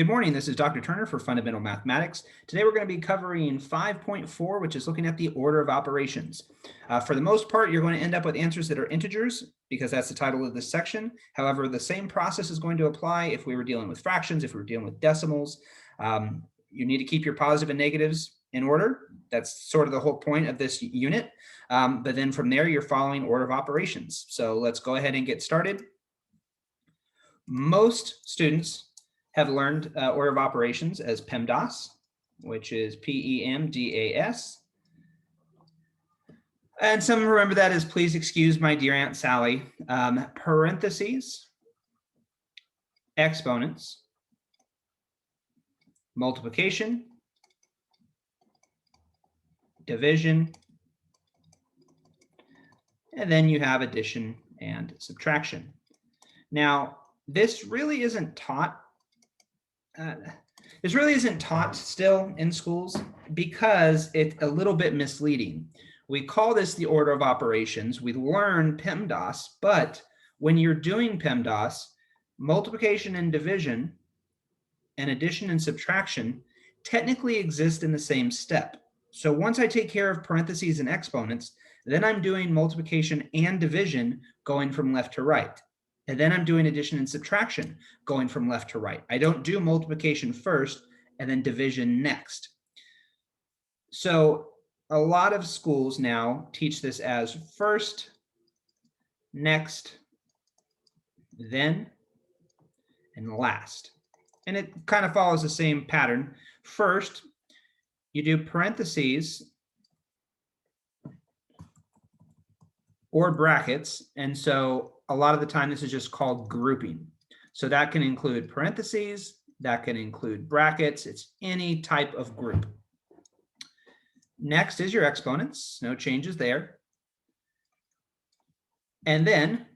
Good morning, this is Dr. Turner for Fundamental Mathematics. Today we're going to be covering 5.4, which is looking at the order of operations. For the most part, you're going to end up with answers that are integers because that's the title of this section. However, the same process is going to apply if we were dealing with fractions, if we were dealing with decimals. You need to keep your positive and negatives in order. That's sort of the whole point of this unit. But then from there, you're following order of operations. So let's go ahead and get started. Most students have learned order of operations as Pemdas, which is P-E-M-D-A-S. And some remember that as please excuse my dear Aunt Sally. Parentheses, exponents, multiplication, division, and then you have addition and subtraction. Now, this really isn't taught still in schools because it's a little bit misleading. We call this the order of operations. We learn PEMDAS, but when you're doing PEMDAS, multiplication and division and addition and subtraction technically exist in the same step. So once I take care of parentheses and exponents, then I'm doing multiplication and division going from left to right. And then I'm doing addition and subtraction going from left to right. I don't do multiplication first and then division next. So a lot of schools now teach this as first, next, then, and last. And it kind of follows the same pattern. First, you do parentheses or brackets. And so a lot of the time, this is just called grouping. So that can include parentheses, that can include brackets. It's any type of group. Next is your exponents, no changes there. And then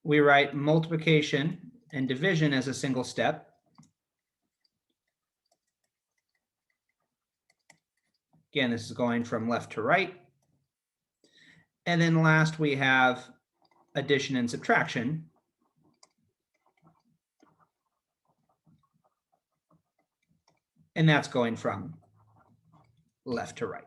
we write multiplication and division as a single step. Again, this is going from left to right. And then last we have addition and subtraction. And that's going from left to right.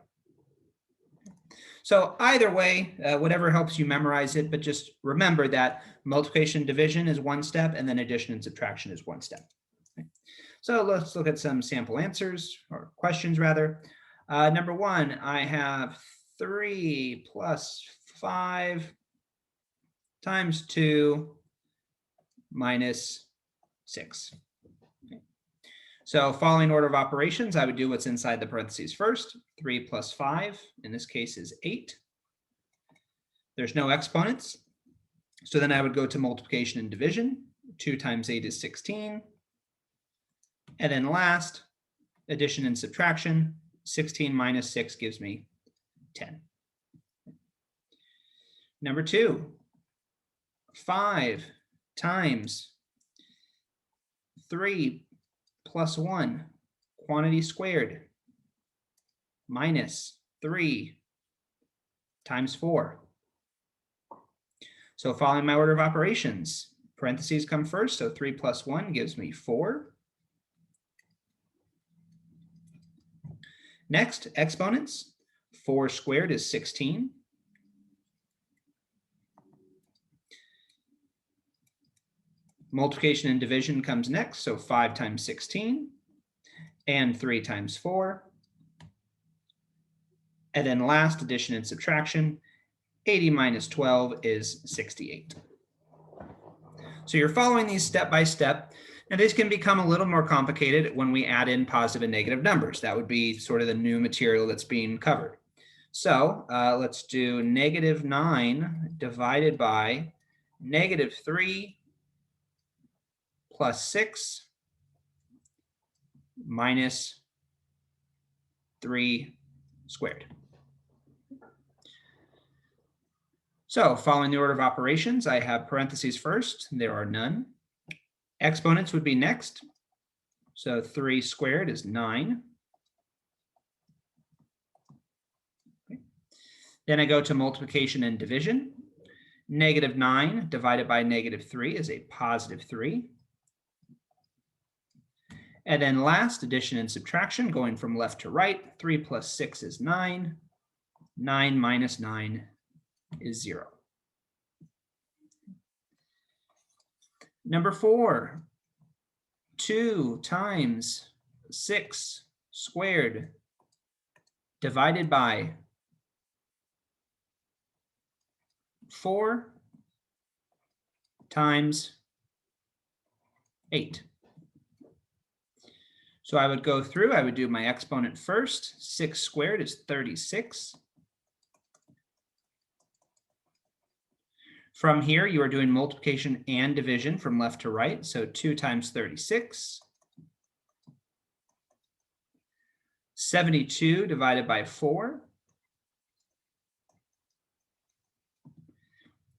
So either way, whatever helps you memorize it, but just remember that multiplication and division is one step and then addition and subtraction is one step. Okay. So let's look at some sample answers or questions rather. Number one, I have 3 plus 5 times 2 minus 6. Okay. So following order of operations, I would do what's inside the parentheses first. 3 plus 5, in this case, is 8. There's no exponents. So then I would go to multiplication and division. 2 times 8 is 16. And then last, addition and subtraction. 16 minus 6 gives me 10. Number 2. 5 times 3 plus 1, quantity squared, minus 3 times 4. So following my order of operations, parentheses come first, so 3 plus 1 gives me 4. Next, exponents. 4 squared is 16. Multiplication and division comes next, so 5 times 16 and 3 times 4. And then last, addition and subtraction, 80 minus 12 is 68. So you're following these step by step. Now these can become a little more complicated when we add in positive and negative numbers. That would be sort of the new material that's being covered. So let's do negative 9 divided by negative 3 plus 6 minus 3 squared. So following the order of operations, I have parentheses first. There are none. Exponents would be next. So 3 squared is 9. Okay. Then I go to multiplication and division. Negative 9 divided by negative 3 is a positive 3. And then last, addition and subtraction, going from left to right. 3 plus 6 is 9. 9 minus 9 is 0. Number 4, 2 times 6 squared divided by 4 times 8. So I would go through, I would do my exponent first. 6 squared is 36. From here, you are doing multiplication and division from left to right. So 2 times 36. 72 divided by 4.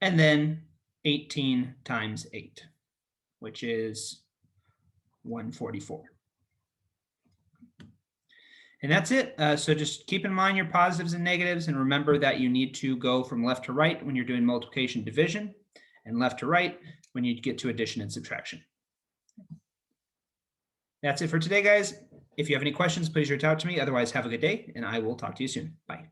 And then 18 times 8, which is 144. And that's it. So just keep in mind your positives and negatives, and remember that you need to go from left to right when you're doing multiplication division, and left to right when you get to addition and subtraction. That's it for today, guys. If you have any questions, please reach out to me. Otherwise, have a good day, and I will talk to you soon. Bye.